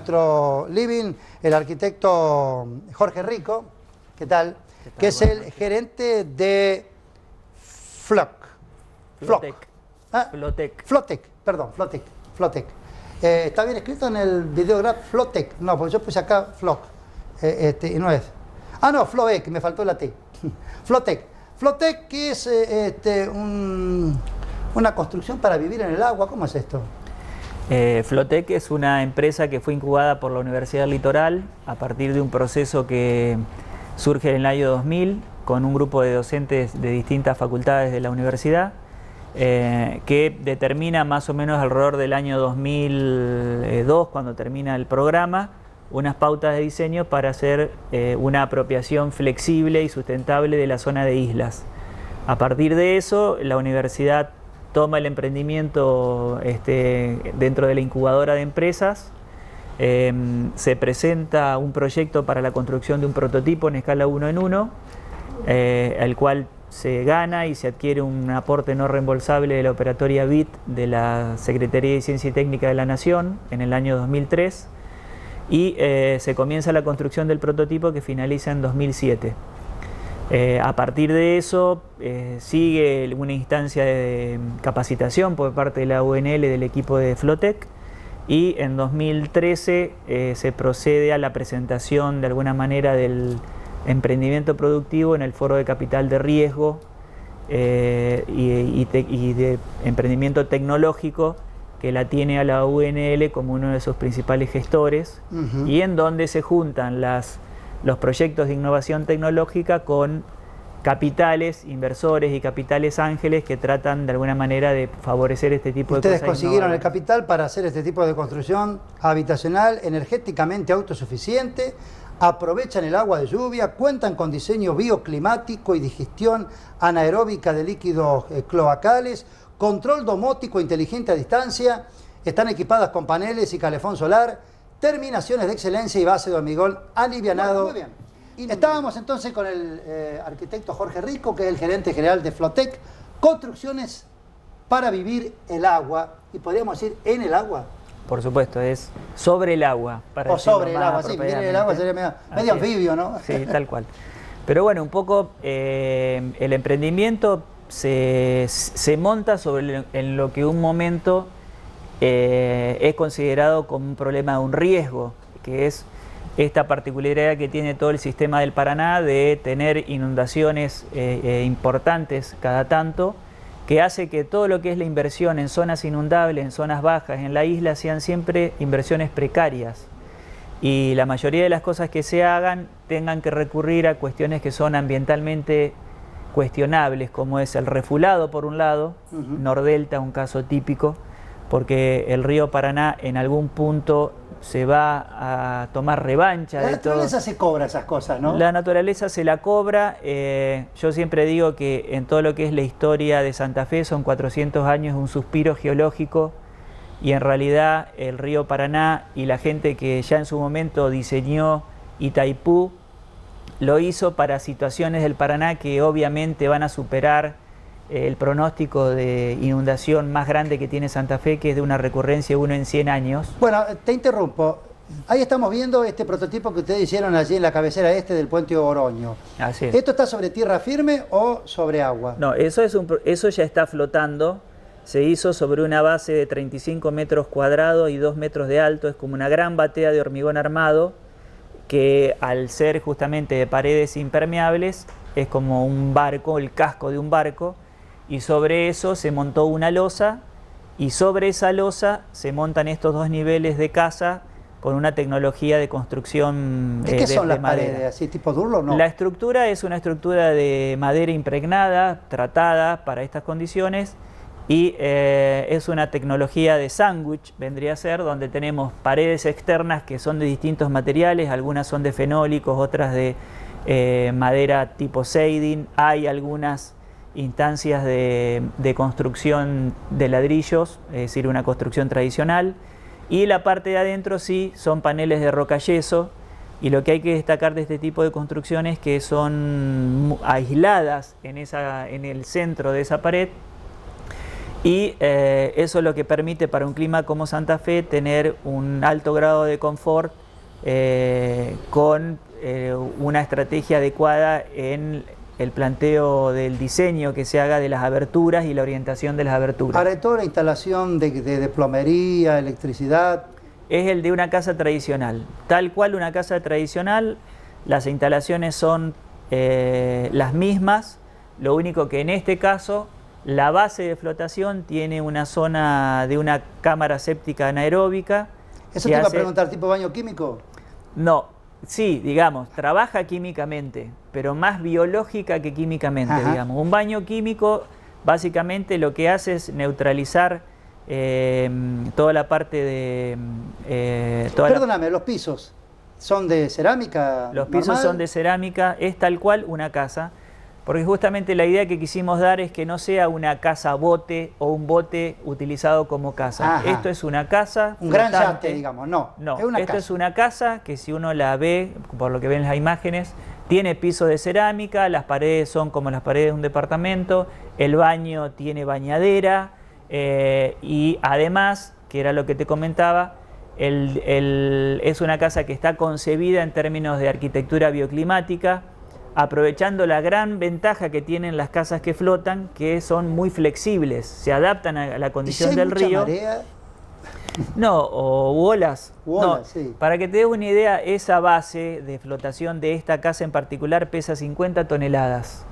nuestro living el arquitecto Jorge Rico, ¿qué tal? Que es el gerente de Flotec. Flotec. ¿Está bien escrito en el videograph Flotec? No, porque yo puse acá Floc. Y no es. Ah, no, Floec, me faltó la T. Flotec. Flotec, que es una construcción para vivir en el agua. ¿Cómo es esto? Flotec es una empresa que fue incubada por la Universidad del Litoral a partir de un proceso que surge en el año 2000 con un grupo de docentes de distintas facultades de la universidad que determina más o menos alrededor del año 2002, cuando termina el programa, unas pautas de diseño para hacer una apropiación flexible y sustentable de la zona de islas. A partir de eso, la universidad toma el emprendimiento dentro de la incubadora de empresas, se presenta un proyecto para la construcción de un prototipo en escala 1 en 1, el cual se gana y se adquiere un aporte no reembolsable de la operatoria BIT de la Secretaría de Ciencia y Técnica de la Nación en el año 2003 y se comienza la construcción del prototipo que finaliza en 2007. A partir de eso sigue una instancia de capacitación por parte de la UNL del equipo de Flotec y en 2013 se procede a la presentación de alguna manera del emprendimiento productivo en el Foro de Capital de Riesgo y de emprendimiento tecnológico que la tiene a la UNL como uno de sus principales gestores y en donde se juntan los proyectos de innovación tecnológica con capitales, inversores y capitales ángeles que tratan de alguna manera de favorecer este tipo de cosas. Ustedes consiguieron el capital para hacer este tipo de construcción habitacional energéticamente autosuficiente, aprovechan el agua de lluvia, cuentan con diseño bioclimático y digestión anaeróbica de líquidos cloacales, control domótico inteligente a distancia, están equipadas con paneles y calefón solar, terminaciones de excelencia y base de hormigón alivianado. Muy bien. Estábamos entonces con el arquitecto Jorge Rico, que es el gerente general de Flotec, construcciones para vivir el agua, y podríamos decir en el agua. Por supuesto, es sobre el agua. O sobre el agua, sí, vivir en el agua sería medio anfibio, ¿no? Sí, tal cual. Pero bueno, un poco el emprendimiento se monta en lo que un momento es considerado como un problema de un riesgo, que es esta particularidad que tiene todo el sistema del Paraná de tener inundaciones importantes cada tanto, que hace que todo lo que es la inversión en zonas inundables, en zonas bajas, en la isla, sean siempre inversiones precarias. Y la mayoría de las cosas que se hagan tengan que recurrir a cuestiones que son ambientalmente cuestionables, como es el refulado por un lado, Nordelta, un caso típico, porque el río Paraná en algún punto se va a tomar revancha de todo. La naturaleza se cobra esas cosas, ¿no? La naturaleza se la cobra. Yo siempre digo que en todo lo que es la historia de Santa Fe son 400 años, un suspiro geológico, y en realidad el río Paraná y la gente que ya en su momento diseñó Itaipú lo hizo para situaciones del Paraná que obviamente van a superar el pronóstico de inundación más grande que tiene Santa Fe, que es de una recurrencia 1 en 100 años. Bueno, te interrumpo. Ahí estamos viendo este prototipo que ustedes hicieron allí en la cabecera del puente Oroño. Así es. ¿Esto está sobre tierra firme o sobre agua? No, eso ya está flotando. Se hizo sobre una base de 35 metros cuadrados y 2 metros de alto. Es como una gran batea de hormigón armado que, al ser justamente de paredes impermeables, es como un barco, el casco de un barco, y sobre eso se montó una losa, y sobre esa losa se montan estos dos niveles de casa con una tecnología de construcción ¿De qué son las madera. paredes? ¿Así tipo Durlo o no? La estructura es una estructura de madera impregnada, tratada para estas condiciones, y es una tecnología de sándwich, vendría a ser, donde tenemos paredes externas que son de distintos materiales, algunas son de fenólicos, otras de madera tipo siding, hay algunas instancias de construcción de ladrillos, es decir, una construcción tradicional, y la parte de adentro sí son paneles de roca yeso, y lo que hay que destacar de este tipo de construcciones es que son aisladas en el centro de esa pared, Y eso es lo que permite para un clima como Santa Fe tener un alto grado de confort con una estrategia adecuada en el planteo del diseño que se haga de las aberturas y la orientación de las aberturas. Ahora, toda la instalación de plomería, electricidad. Es el de una casa tradicional. Tal cual una casa tradicional, las instalaciones son las mismas, lo único que en este caso la base de flotación tiene una zona de una cámara séptica anaeróbica. ¿Eso te iba a preguntar, tipo baño químico? No, sí, digamos, trabaja químicamente, pero más biológica que químicamente, Ajá. digamos. Un baño químico básicamente lo que hace es neutralizar toda la parte de... Perdóname, los pisos son de cerámica. Los pisos son de cerámica, es tal cual una casa, porque justamente la idea que quisimos dar es que no sea una casa bote o un bote utilizado como casa. Ajá. Esto es una casa un gran flotante. yate, digamos, no. No, es una esto casa. es una casa que si uno la ve, por lo que ven las imágenes, tiene piso de cerámica, las paredes son como las paredes de un departamento, el baño tiene bañadera y además, que era lo que te comentaba, es una casa que está concebida en términos de arquitectura bioclimática, aprovechando la gran ventaja que tienen las casas que flotan, que son muy flexibles, se adaptan a la condición ¿Y si hay del mucha río. marea? No, o olas. Olas, No, sí. para que te des una idea, esa base de flotación de esta casa en particular pesa 50 toneladas.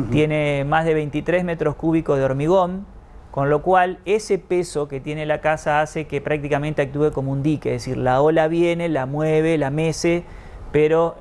Tiene más de 23 metros cúbicos de hormigón, con lo cual ese peso que tiene la casa hace que prácticamente actúe como un dique, es decir, la ola viene, la mueve, la mece, pero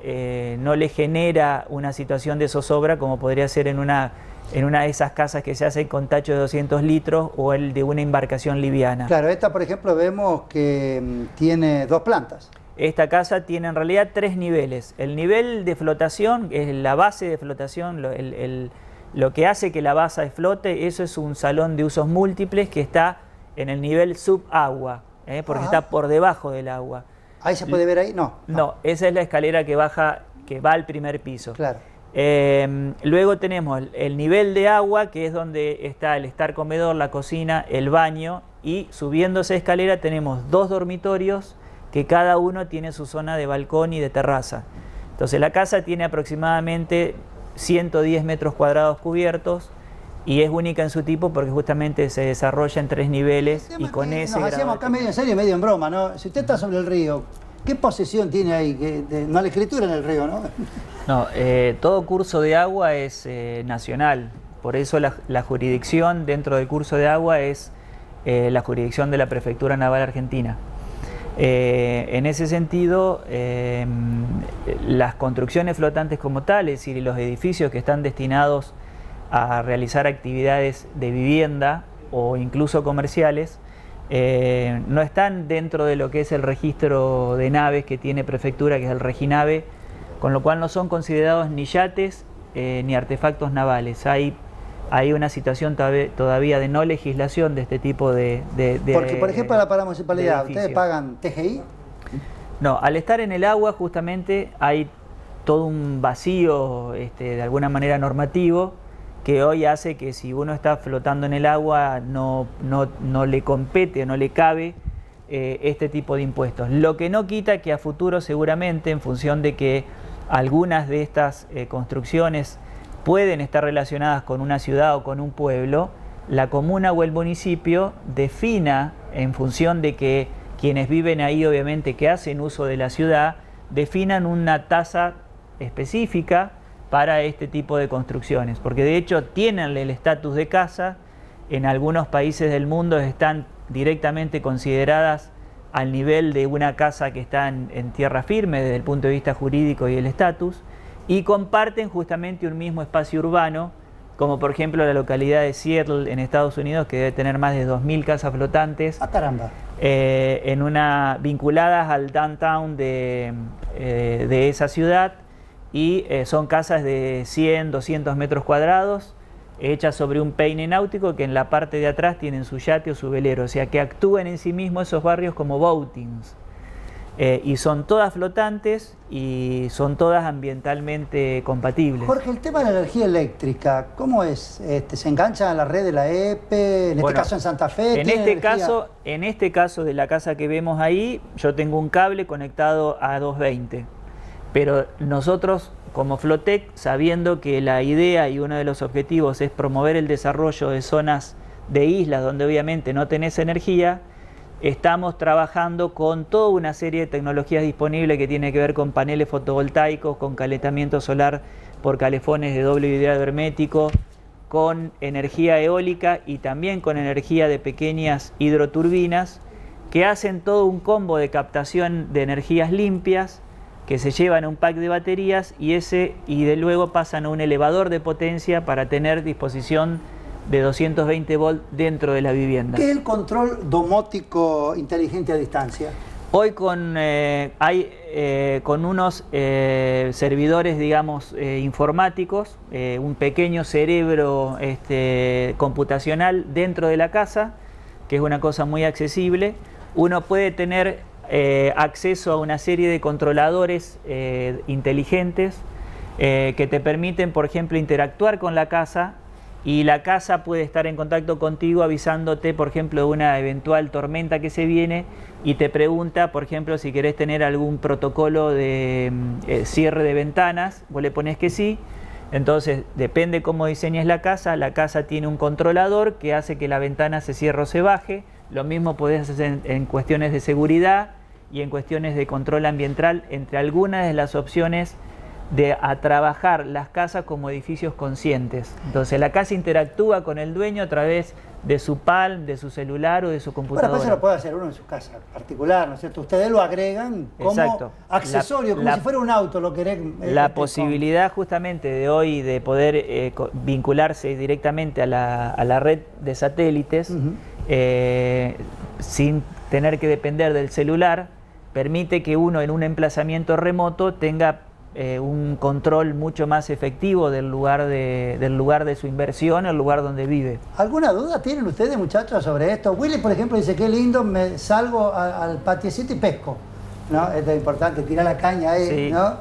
no le genera una situación de zozobra como podría ser en una de esas casas que se hacen con tacho de 200 litros o el de una embarcación liviana. Claro, esta por ejemplo vemos que tiene 2 plantas. Esta casa tiene en realidad 3 niveles. El nivel de flotación, es la base de flotación, lo que hace que la base flote, eso es un salón de usos múltiples que está en el nivel subagua, porque está por debajo del agua. ¿Ahí se puede ver ahí? No. No, esa es la escalera que baja, que va al primer piso. Claro. Luego tenemos el nivel de agua, que es donde está el estar comedor, la cocina, el baño, y subiendo esa escalera tenemos 2 dormitorios que cada uno tiene su zona de balcón y de terraza. Entonces la casa tiene aproximadamente 110 metros cuadrados cubiertos y es única en su tipo porque justamente se desarrolla en 3 niveles y con ese Nos hacíamos acá medio en serio y medio en broma, ¿no? Si usted está sobre el río, ¿qué posesión tiene ahí? No hay escritura en el río, ¿no? No, todo curso de agua es nacional, por eso la jurisdicción dentro del curso de agua es la jurisdicción de la Prefectura Naval Argentina. En ese sentido, las construcciones flotantes como tales y los edificios que están destinados a realizar actividades de vivienda o incluso comerciales no están dentro de lo que es el registro de naves que tiene Prefectura, que es el Reginave, con lo cual no son considerados ni yates ni artefactos navales. Hay una situación todavía de no legislación de este tipo de Porque, por ejemplo, para la municipalidad, ¿ustedes pagan TGI? No, al estar en el agua justamente hay todo un vacío de alguna manera normativo que hoy hace que si uno está flotando en el agua no le compete, no le cabe este tipo de impuestos. Lo que no quita que a futuro seguramente, en función de que algunas de estas construcciones pueden estar relacionadas con una ciudad o con un pueblo, la comuna o el municipio defina, en función de que quienes viven ahí obviamente que hacen uso de la ciudad, definan una tasa específica para este tipo de construcciones, porque de hecho tienen el estatus de casa, en algunos países del mundo están directamente consideradas al nivel de una casa que está en tierra firme desde el punto de vista jurídico y el estatus, y comparten justamente un mismo espacio urbano, como por ejemplo la localidad de Seattle en Estados Unidos, que debe tener más de 2.000 casas flotantes, caramba. Vinculadas al downtown de esa ciudad, y son casas de 100, 200 metros cuadrados, hechas sobre un peine náutico que en la parte de atrás tienen su yate o su velero, o sea que actúan en sí mismos esos barrios como boatings. y son todas flotantes y son todas ambientalmente compatibles. Jorge, el tema de la energía eléctrica, ¿cómo es? ¿Se engancha a la red de la EPE? En este caso en Santa Fe. En este caso de la casa que vemos ahí, yo tengo un cable conectado a 220. Pero nosotros, como Flotec, sabiendo que la idea y uno de los objetivos es promover el desarrollo de zonas de islas donde obviamente no tenés energía, estamos trabajando con toda una serie de tecnologías disponibles que tiene que ver con paneles fotovoltaicos, con calentamiento solar por calefones de doble vidriado hermético, con energía eólica y también con energía de pequeñas hidroturbinas que hacen todo un combo de captación de energías limpias que se llevan a un pack de baterías y de luego pasan a un elevador de potencia para tener disposición de 220 volt dentro de la vivienda. ¿Qué es el control domótico inteligente a distancia? Hoy con unos servidores, digamos, informáticos, un pequeño cerebro computacional dentro de la casa, que es una cosa muy accesible, uno puede tener acceso a una serie de controladores inteligentes que te permiten, por ejemplo, interactuar con la casa. Y la casa puede estar en contacto contigo avisándote, por ejemplo, de una eventual tormenta que se viene y te pregunta, por ejemplo, si querés tener algún protocolo de cierre de ventanas, vos le pones que sí. Entonces, depende cómo diseñes la casa tiene un controlador que hace que la ventana se cierre o se baje. Lo mismo podés hacer en cuestiones de seguridad y en cuestiones de control ambiental, entre algunas de las opciones a trabajar las casas como edificios conscientes. Entonces la casa interactúa con el dueño a través de su Palm, de su celular o de su computadora. Bueno, pues eso lo puede hacer uno en su casa particular, ¿no es cierto? Ustedes lo agregan como accesorio, como si fuera un auto, lo querés. La posibilidad justamente de hoy de poder vincularse directamente a la red de satélites sin tener que depender del celular, permite que uno en un emplazamiento remoto tenga un control mucho más efectivo del lugar de su inversión, el lugar donde vive. ¿Alguna duda tienen ustedes, muchachos, sobre esto? Willy, por ejemplo, dice, qué lindo, me salgo al patiecito y pesco, ¿no? Esto es importante, tirar la caña ahí, sí. ¿No?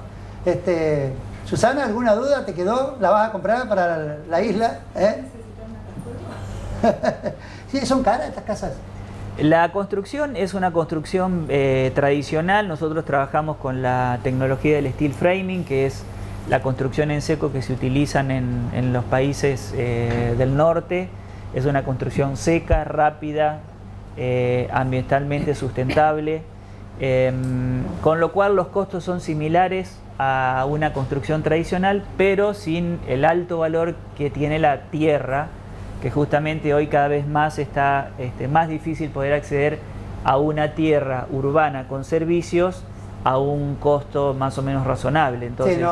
Susana, ¿alguna duda te quedó? ¿La vas a comprar para la isla? Sí, son caras estas casas. La construcción es una construcción tradicional. Nosotros trabajamos con la tecnología del steel framing, que es la construcción en seco que se utilizan en los países del norte. Es una construcción seca, rápida, ambientalmente sustentable, con lo cual los costos son similares a una construcción tradicional, pero sin el alto valor que tiene la tierra, que justamente hoy cada vez más está más difícil poder acceder a una tierra urbana con servicios a un costo más o menos razonable. Entonces, sí,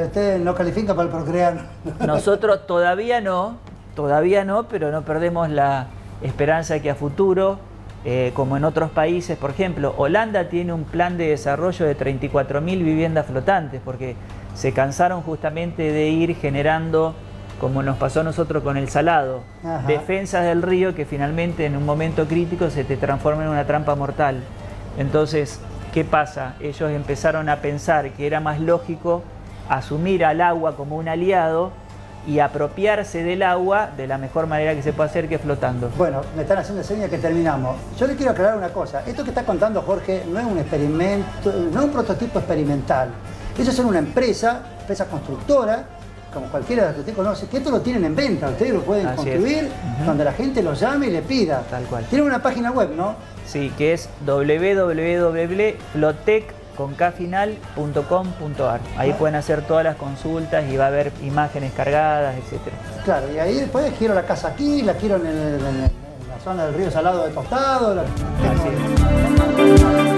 usted no califica para el Procrear. Nosotros todavía no, pero no perdemos la esperanza de que a futuro, como en otros países, por ejemplo, Holanda tiene un plan de desarrollo de 34.000 viviendas flotantes, porque se cansaron justamente de ir generando, como nos pasó a nosotros con el salado, defensas del río que finalmente en un momento crítico se te transforman en una trampa mortal. Entonces, ¿qué pasa? Ellos empezaron a pensar que era más lógico asumir al agua como un aliado y apropiarse del agua de la mejor manera que se puede hacer, que es flotando. Bueno, me están haciendo señas que terminamos. Yo le quiero aclarar una cosa. Esto que está contando Jorge no es un experimento, no es un prototipo experimental. Ellos son una empresa constructora, como cualquiera de los que usted conoce, que esto lo tienen en venta, ustedes lo pueden construir donde la gente los llame y le pida. Tal cual. Tienen una página web, ¿no? Sí, que es www.flotec.com.ar. Ahí pueden hacer todas las consultas y va a haber imágenes cargadas, etc. Claro, y ahí después quiero la casa aquí, la quiero en la zona del río Salado de Tostado. Así es.